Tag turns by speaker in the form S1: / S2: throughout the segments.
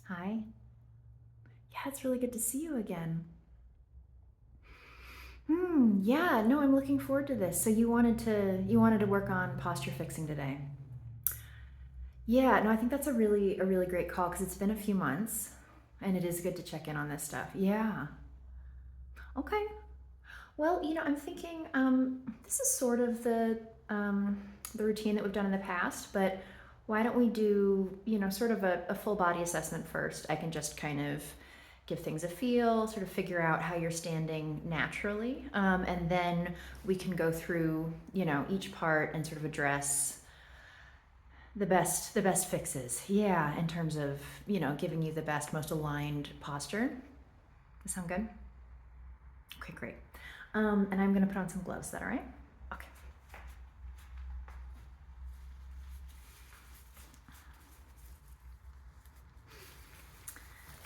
S1: Hi. Yeah, it's really good to see you again. Yeah, no, I'm looking forward to this. So you wanted to work on posture fixing today. Yeah, no, I think that's a really great call because it's been a few months and it is good to check in on this stuff. Yeah. Okay. Well, I'm thinking this is sort of the routine that we've done in the past, but why don't we do, sort of a full body assessment first? I can just kind of give things a feel, sort of figure out how you're standing naturally, and then we can go through, each part and sort of address the best fixes. Yeah, in terms of, giving you the best, most aligned posture. Does that sound good? Okay, great. And I'm gonna put on some gloves. Is that all right? Okay.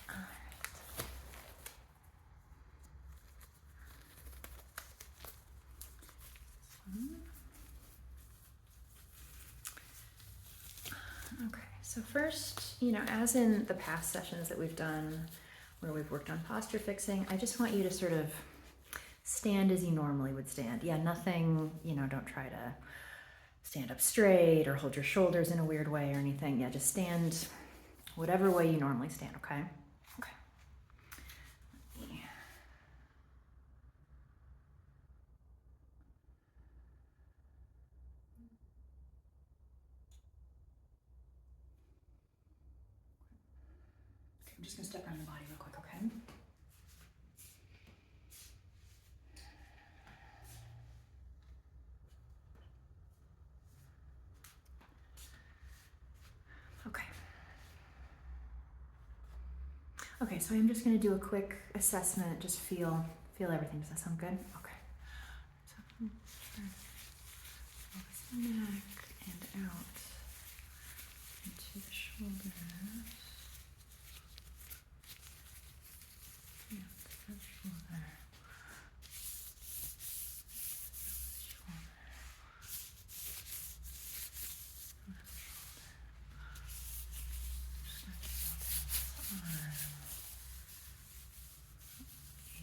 S1: All right. Okay. So first, as in the past sessions that we've done where we've worked on posture fixing, I just want you to sort of stand as you normally would stand. Yeah, nothing, don't try to stand up straight or hold your shoulders in a weird way or anything. Yeah, just stand whatever way you normally stand, okay? Okay. Yeah. Okay, I'm just gonna step around your body real quick, okay? Okay. Okay, so I'm just gonna do a quick assessment, just feel everything. Does that sound good? Okay. So focus the neck and out into the shoulders. Yeah, to the shoulder.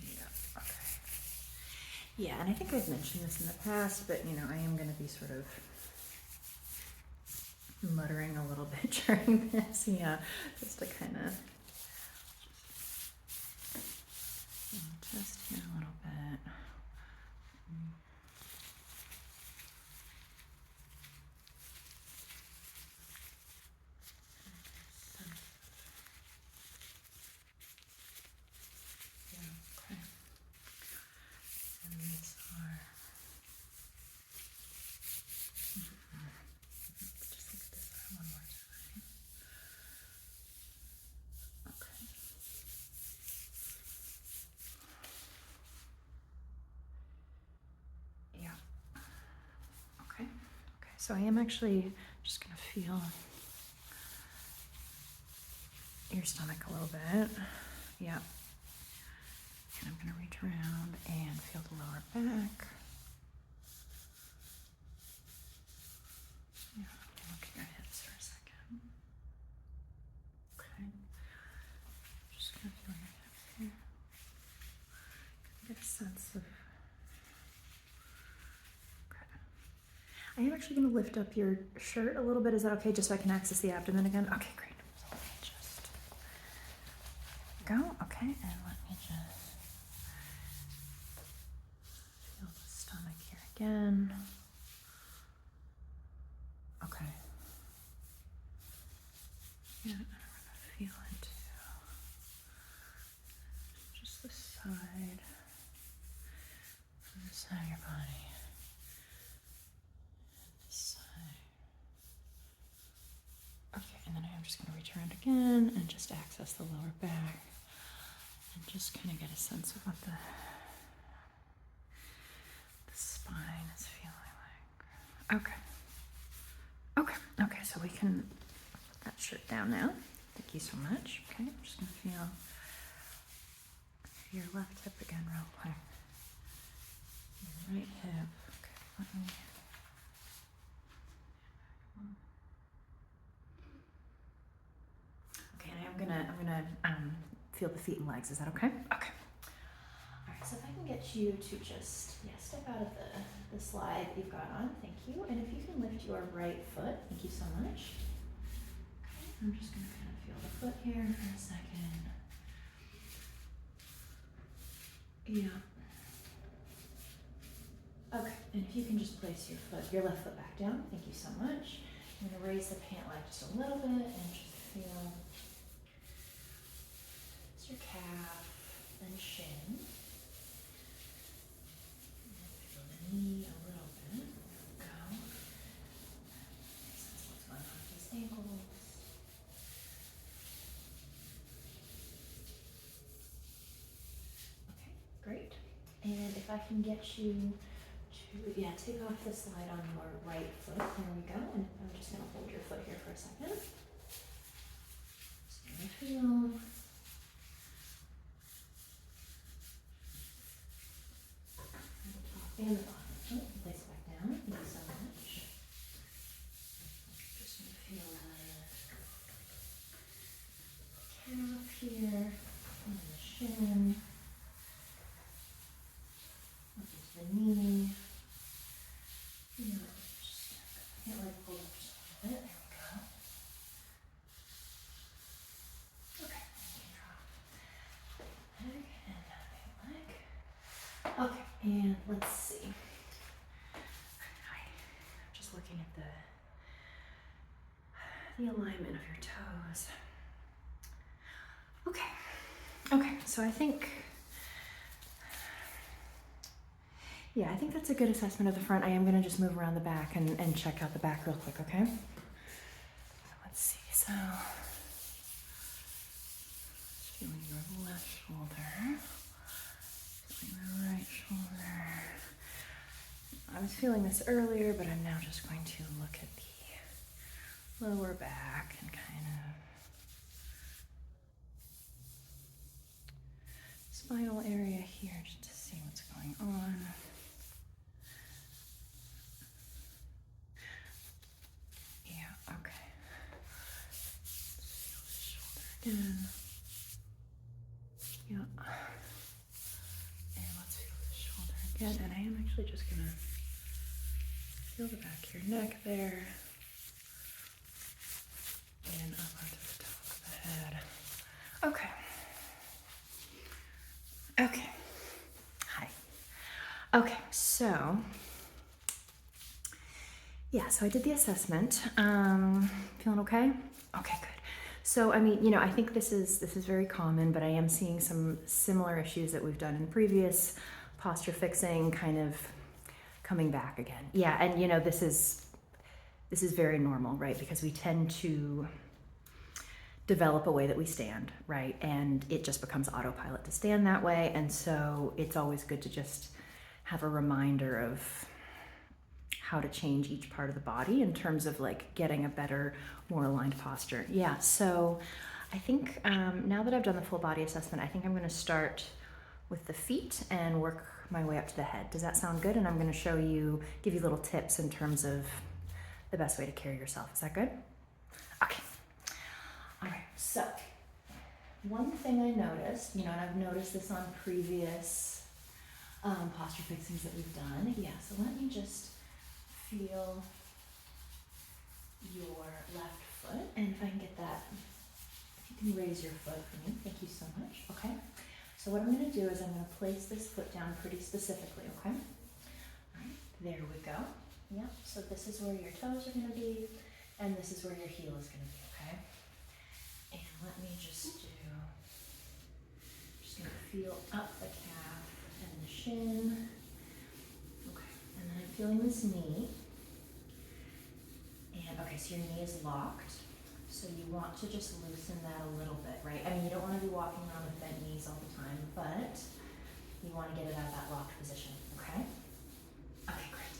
S1: Yeah, okay. Yeah, and I think I've mentioned this in the past, but I am going to be sort of muttering a little bit during this. Yeah, just to kind of just here a little bit. Yeah, okay. And these are just look at this one more time. Okay. Yeah. Okay. Okay. So I am actually just gonna feel your stomach a little bit. Yeah. And I'm gonna reach around and feel the lower back. Yeah. Look at your hips for a second. Okay. Just gonna feel your hips here. Get a sense of. Okay. I am actually going to lift up your shirt a little bit. Is that okay? Just so I can access the abdomen again? Okay, great. So let me just go. Okay, and let me just feel the stomach here again. Okay. Yeah, I'm going to feel it too. Just the side. From the side of your body. This side. Okay, and then I'm just going to reach around again and just access the lower back. And just kind of get a sense of what the spine is feeling like. Okay. Okay. Okay, so we can put that shirt down now. Thank you so much. Okay, I'm just gonna feel your left hip again real quick. Your right hip. Okay, let me. Okay, and I'm gonna feel the feet and legs. Is that okay? Okay. All right, so if I can get you to just, step out of the slide that you've got on. Thank you. And if you can lift your right foot. Thank you so much. Okay, I'm just going to kind of feel the foot here for a second. Yeah. Okay, and if you can just place your left foot back down. Thank you so much. I'm going to raise the pant leg just a little bit and just feel your calf and shin. And feel the knee a little bit. There we go. Sense what's going on with these ankles. Okay, great. And if I can get you to, take off the slide on your right foot. There we go. And I'm just going to hold your foot here for a second. Just going to feel. And the bottom. Oh, place it back down. Thank you so much. Just going to feel the calf here and the shin. Up into the knee. Just can't let it pull up just a little bit. There we go. Okay. You can drop leg and down leg. Okay, and let's see. I'm just looking at the alignment of your toes. Okay, so I think that's a good assessment of the front. I am going to just move around the back and check out the back real quick, okay? Let's see, so feeling your left shoulder, feeling the right shoulder. I was feeling this earlier, but I'm now just going to look at the lower back and kind of spinal area here just to see what's going on. Yeah, okay. Let's feel the shoulder again. Yeah. And let's feel the shoulder again. And I am actually just gonna feel the back of your neck there. And up onto the top of the head. Okay. Okay. Hi. Okay, so so I did the assessment. Feeling okay? Okay, good. So, I mean, I think this is very common, but I am seeing some similar issues that we've done in previous posture fixing kind of coming back again. Yeah, and this is very normal, right? Because we tend to develop a way that we stand, right? And it just becomes autopilot to stand that way. And so it's always good to just have a reminder of how to change each part of the body in terms of like getting a better, more aligned posture. Yeah, so I think now that I've done the full body assessment, I think I'm gonna start with the feet and work my way up to the head. Does that sound good? And I'm gonna give you little tips in terms of the best way to carry yourself. Is that good? Okay. All right, so one thing I noticed, and I've noticed this on previous posture fixings that we've done. Yeah, so let me just feel your left foot, and if I can get that, if you can raise your foot for me, thank you so much. Okay, so what I'm going to do is I'm going to place this foot down pretty specifically, okay? All right, there we go. Yeah, so this is where your toes are going to be, and this is where your heel is going to be, okay? And let me just going to feel up the calf and the shin. Okay, and then I'm feeling this knee. And okay, so your knee is locked. So you want to just loosen that a little bit, right? I mean, you don't want to be walking around with bent knees all the time, but you want to get it out of that locked position, okay? Okay, great.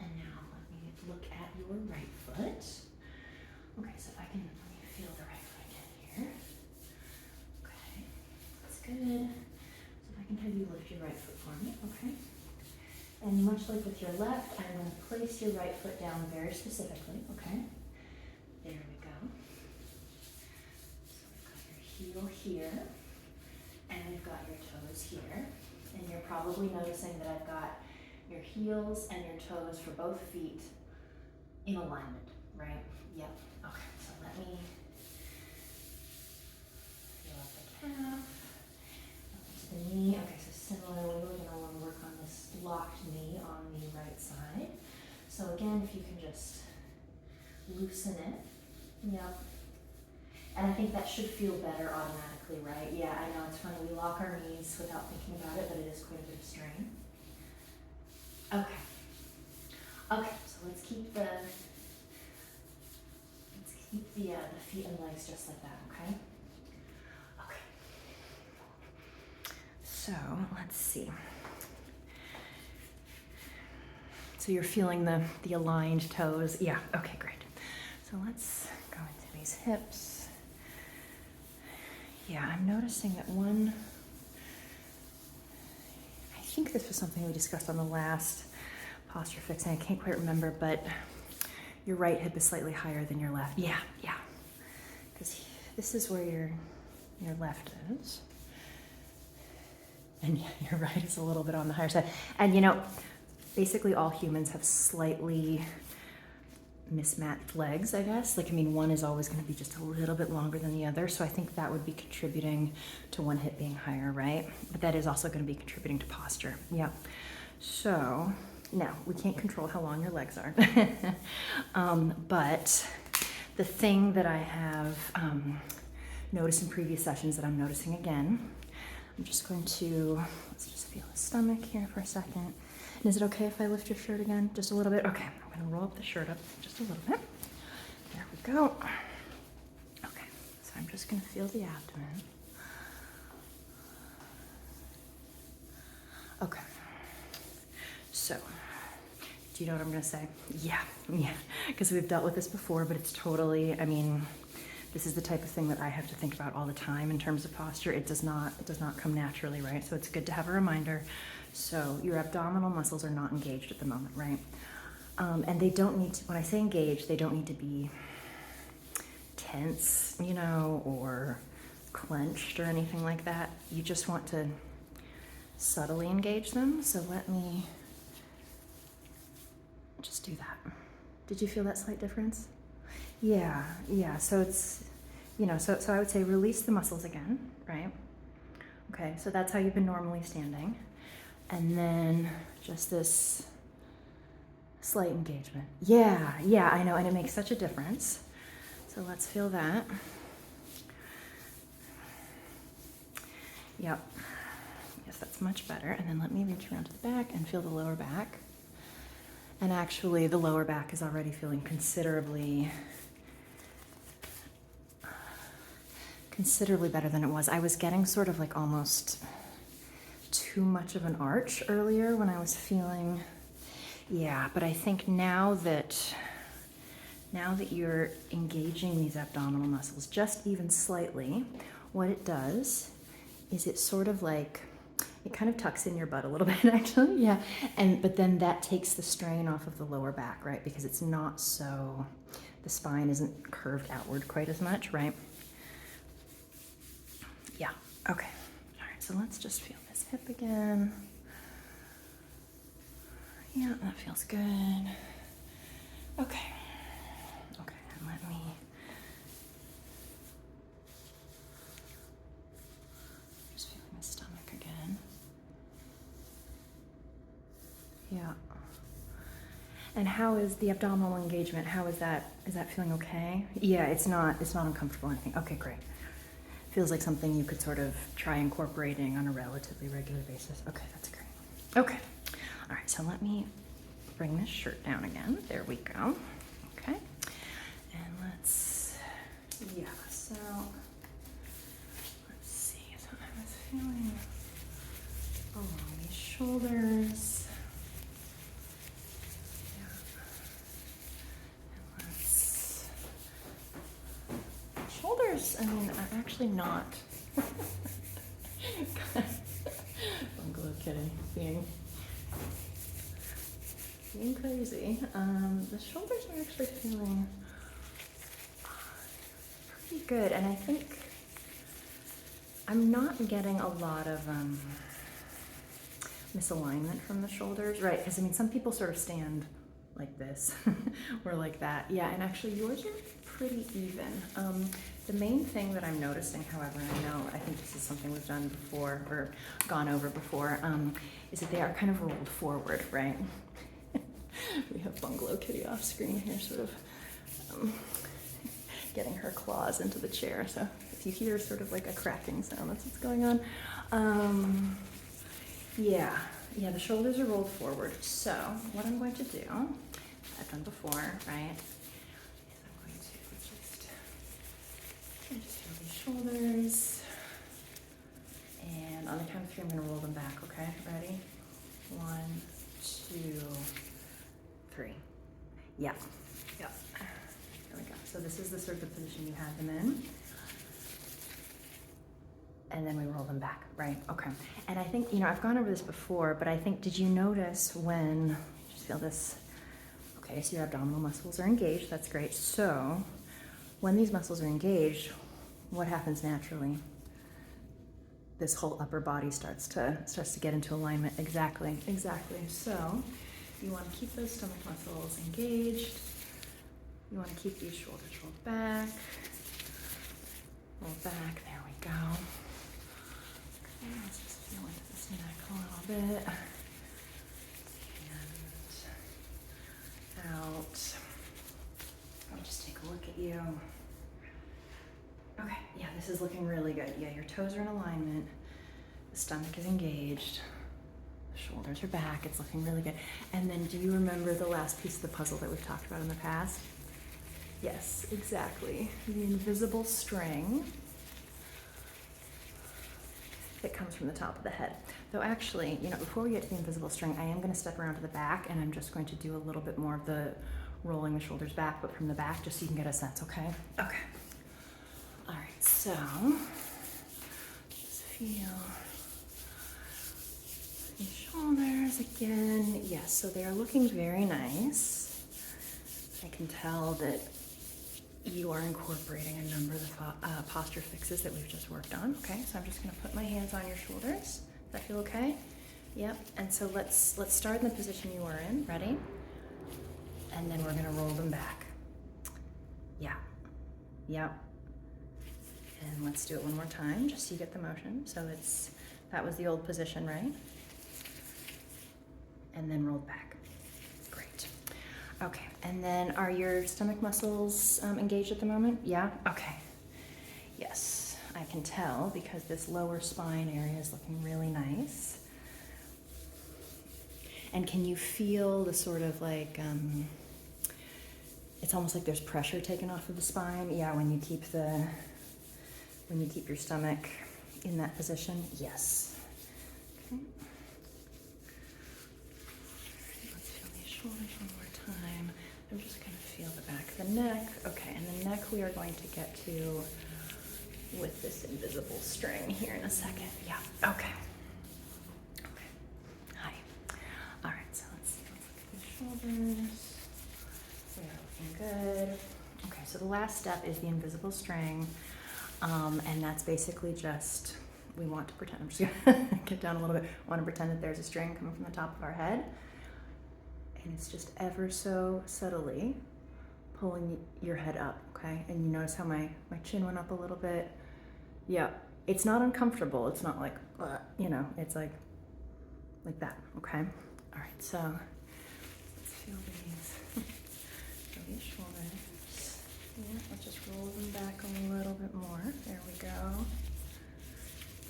S1: And now let me look at your right foot. Okay, so if I can, let me feel the right foot again here. Okay, that's good. So if I can have you lift your right foot for me, okay? And much like with your left, I'm going to place your right foot down very specifically, okay? There we go. So we've got your heel here, and we've got your toes here. And you're probably noticing that I've got your heels and your toes for both feet in alignment, right? Yep. Okay, so let me feel up the calf, up to the knee. Okay, so similarly, we're going to want to work on this locked knee on the right side. So again, if you can just loosen it. Yep. And I think that should feel better automatically, right? Yeah, I know it's funny. We lock our knees without thinking about it, but it is quite a bit of strain. Okay. Okay, so let's keep the feet and legs just like that, okay? Okay. So let's see. So you're feeling the aligned toes. Yeah, okay, great. So let's go into these hips. Yeah, I'm noticing that I think this was something we discussed on the last posture fixing. I can't quite remember, but your right hip is slightly higher than your left. Yeah. Because this is where your left is. And yeah, your right is a little bit on the higher side. And you know, basically all humans have slightly mismatched legs, I guess. Like, I mean, one is always going to be just a little bit longer than the other. So I think that would be contributing to one hip being higher, right? But that is also going to be contributing to posture. Yeah. So now we can't control how long your legs are. But the thing that I have noticed in previous sessions that I'm noticing again, I'm just going to, let's just feel the stomach here for a second. And is it okay if I lift your shirt again? Just a little bit? Okay, I'm gonna roll up the shirt up just a little bit. There we go. Okay, so I'm just gonna feel the abdomen. Okay, so, do you know what I'm gonna say? Yeah, because we've dealt with this before, but it's totally, I mean, this is the type of thing that I have to think about all the time in terms of posture. It does not come naturally, right? So it's good to have a reminder. So your abdominal muscles are not engaged at the moment, right? And they don't need to, when I say engaged, they don't need to be tense, you know, or clenched or anything like that. You just want to subtly engage them. So let me just do that. Did you feel that slight difference? Yeah. So it's, you know, so I would say release the muscles again, right? Okay, so that's how you've been normally standing. And then just this slight engagement. Yeah, I know, and it makes such a difference. So let's feel that. Yep. Yes, that's much better. And then let me reach around to the back and feel the lower back. And actually, the lower back is already feeling considerably better than it was. I was getting sort of like almost too much of an arch earlier when I was feeling, yeah, but I think now that you're engaging these abdominal muscles just even slightly, what it does is it sort of like, it kind of tucks in your butt a little bit actually, yeah, but then that takes the strain off of the lower back, right? Because it's not so, the spine isn't curved outward quite as much, right? Yeah, okay. All right, so let's just feel this hip again. Yeah, that feels good. Okay, and let me just feeling the stomach again. Yeah. And how is the abdominal engagement? How is that? Is that feeling okay? Yeah, it's not uncomfortable or anything. Okay, great. Feels like something you could sort of try incorporating on a relatively regular basis. Okay, that's great. Okay. All right, so let me bring this shirt down again. There we go. Okay. And let's, yeah, so let's see. So I was feeling along these shoulders. Yeah. And let's, shoulders, I mean, are actually not. Uncle Kitty being crazy. The shoulders are actually feeling pretty good, and I think I'm not getting a lot of misalignment from the shoulders, right? Because I mean, some people sort of stand like this or like that. Yeah, and actually yours are pretty even. The main thing that I'm noticing, however, and I know I think this is something we've done before or gone over before, is that they are kind of rolled forward, right? We have Bungalow Kitty off screen here, sort of getting her claws into the chair. So if you hear sort of like a cracking sound, that's what's going on. Yeah, the shoulders are rolled forward. So what I'm going to do, I've done before, right, is I'm going to just feel these shoulders. And on the count of three, I'm going to roll them back, okay? Ready? 1, 2, 3. Yeah. There we go. So this is the sort of position you had them in. And then we roll them back, right? Okay. And I think, I've gone over this before, but I think, did you notice when, just feel this, okay, so your abdominal muscles are engaged, that's great. So when these muscles are engaged, what happens naturally? This whole upper body starts to get into alignment. Exactly. So you want to keep those stomach muscles engaged. You want to keep these shoulders rolled back. Roll back, there we go. Okay, let's just feel into this neck a little bit. And out. Let me just take a look at you. Okay, yeah, this is looking really good. Yeah, your toes are in alignment. The stomach is engaged. The shoulders are back. It's looking really good. And then do you remember the last piece of the puzzle that we've talked about in the past? Yes, exactly. The invisible string that comes from the top of the head. Though actually, before we get to the invisible string, I am going to step around to the back and I'm just going to do a little bit more of the rolling the shoulders back, but from the back, just so you can get a sense, okay? Okay. All right, so just feel these shoulders again. Yes, so they are looking very nice. I can tell that you are incorporating a number of the posture fixes that we've just worked on. Okay, so I'm just going to put my hands on your shoulders. Does that feel okay? Yep. And so let's start in the position you were in. Ready? And then we're going to roll them back. Yeah. Yep. And let's do it one more time, just so you get the motion. So that was the old position, right? And then rolled back. Great. Okay, and then are your stomach muscles engaged at the moment? Yeah? Okay. Yes, I can tell because this lower spine area is looking really nice. And can you feel the sort of like, it's almost like there's pressure taken off of the spine? Yeah, when you keep your stomach in that position? Yes. Okay. Let's feel these shoulders one more time. I'm just going to feel the back of the neck. Okay, and the neck we are going to get to with this invisible string here in a second. Yeah, okay. Okay. Hi. All right, so let's see. Let's look at the shoulders. They are looking good. Okay, so the last step is the invisible string. And that's basically just, we want to pretend, I'm just going to get down a little bit, want to pretend that there's a string coming from the top of our head. And it's just ever so subtly pulling your head up, okay? And you notice how my chin went up a little bit. Yeah, it's not uncomfortable. It's not like, it's like that, okay? All right, so let's feel these shoulders. Yeah, let's just roll them back a little bit more. There we go.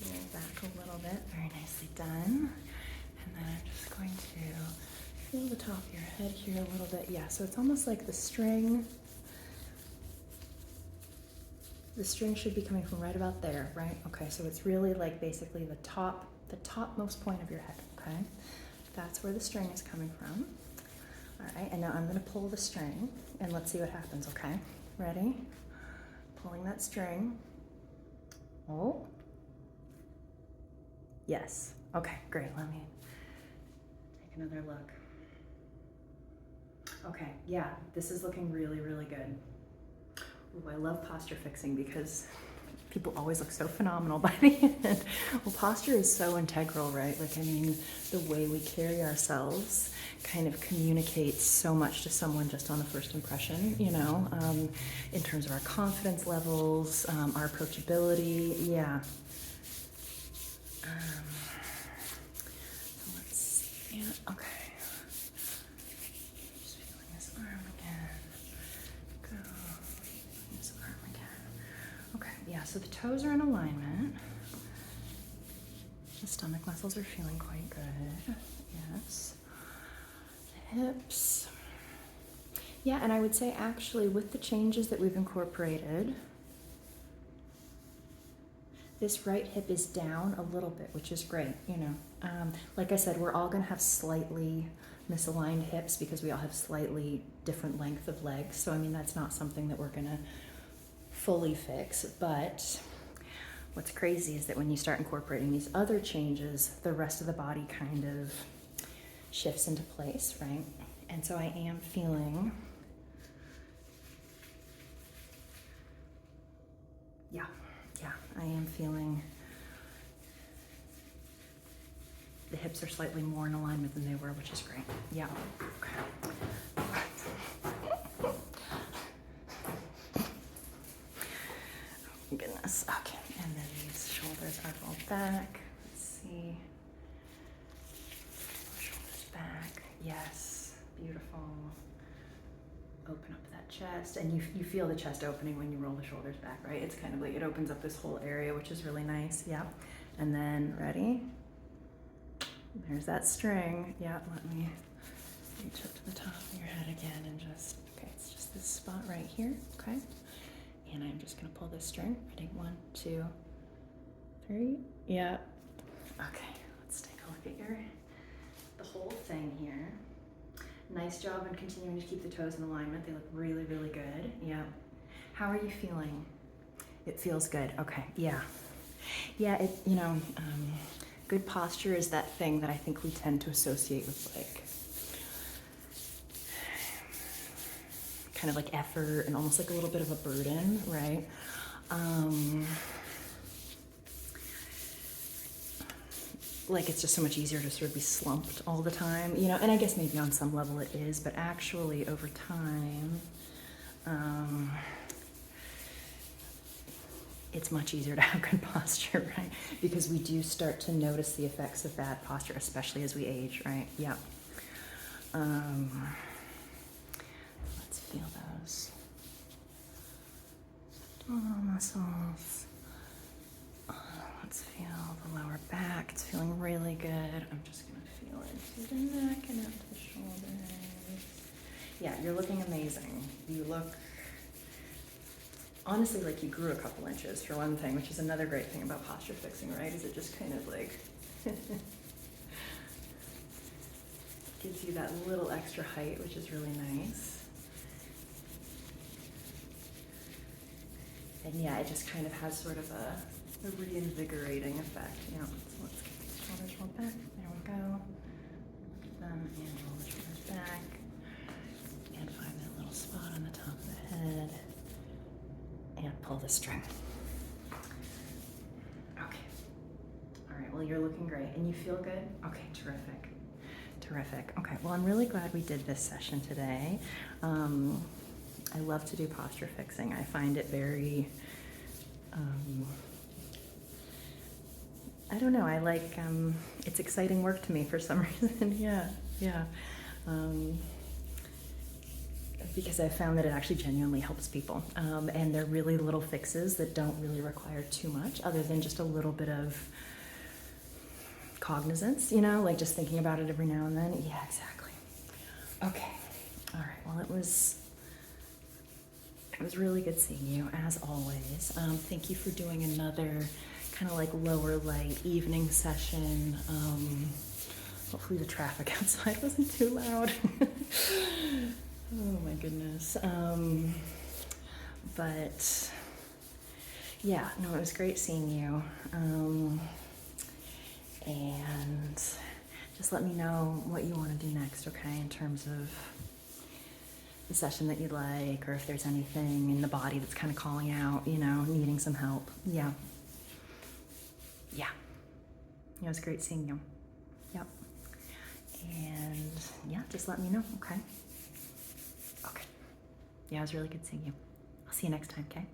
S1: Roll back a little bit. Very nicely done. And then I'm just going to feel the top of your head here a little bit. Yeah, so it's almost like the string. The string should be coming from right about there, right? Okay, so it's really like basically the topmost point of your head, okay? That's where the string is coming from. All right, and now I'm gonna pull the string and let's see what happens, okay? Ready? Pulling that string. Oh. Yes. Okay, great. Let me take another look. Okay, yeah, this is looking really, really good. Ooh, I love posture fixing because people always look so phenomenal by the end. Well, posture is so integral, right? Like, I mean, the way we carry ourselves kind of communicates so much to someone just on the first impression, you know, in terms of our confidence levels, our approachability. Yeah. So let's see. Yeah, okay. Just feeling this arm again. Go. This arm again. Okay, yeah, so the toes are in alignment. The stomach muscles are feeling quite good. Yes. The hips. Yeah, and I would say actually with the changes that we've incorporated, this right hip is down a little bit, which is great, you know. Like I said, we're all gonna have slightly misaligned hips because we all have slightly different length of legs. So I mean, that's not something that we're gonna fully fix, but what's crazy is that when you start incorporating these other changes, the rest of the body kind of shifts into place, right? And so I am feeling, yeah, I am feeling the hips are slightly more in alignment than they were, which is great. Yeah. Okay. Oh, goodness. Okay. And then these shoulders are rolled back. Let's see. Shoulders back. Yes. Beautiful. Open up that chest. And you feel the chest opening when you roll the shoulders back, right? It's kind of like it opens up this whole area, which is really nice. Yeah. And then ready? There's that string. Yeah, let me reach up to the top of your head again and just, okay, it's just this spot right here, okay? And I'm just gonna pull this string. Ready? 1, 2, 3. Yeah. Okay, let's take a look at the whole thing here. Nice job on continuing to keep the toes in alignment. They look really, really good. Yeah. How are you feeling? It feels good. Okay, yeah. Yeah, it, you know, good posture is that thing that I think we tend to associate with like kind of like effort and almost like a little bit of a burden, right? Like it's just so much easier to sort of be slumped all the time, you know, and I guess maybe on some level it is, but actually over time, it's much easier to have good posture, right? Because we do start to notice the effects of bad posture, especially as we age, right? Yeah. Let's feel those abdominal muscles. Let's feel the lower back. It's feeling really good. I'm just gonna feel into the neck and out to the shoulders. Yeah, you're looking amazing. You look honestly like you grew a couple inches for one thing, which is another great thing about posture fixing, right? Is it just kind of like gives you that little extra height, which is really nice. And yeah, it just kind of has sort of a reinvigorating effect. Yeah, so let's get these shoulders rolled back. There we go. Look at them and roll the shoulders back. And find that little spot on the top of the head. And pull the string. Okay. All right, well, you're looking great. And you feel good? Okay, terrific. Terrific. Okay, well, I'm really glad we did this session today. I love to do posture fixing. I find it very, I don't know, I like, it's exciting work to me for some reason. Yeah. Because I've found that it actually genuinely helps people. And they're really little fixes that don't really require too much other than just a little bit of cognizance, you know, like just thinking about it every now and then. Yeah, exactly. Okay. All right. Well, it was really good seeing you as always. Thank you for doing another kind of like lower light evening session. Hopefully the traffic outside wasn't too loud. Oh my goodness. But yeah, no, it was great seeing you. And just let me know what you want to do next, okay, in terms of session that you'd like, or if there's anything in the body that's kind of calling out, you know, needing some help. Yeah. Yeah. It was great seeing you. Yep. And yeah, just let me know, okay? Okay. Yeah, it was really good seeing you. I'll see you next time, okay?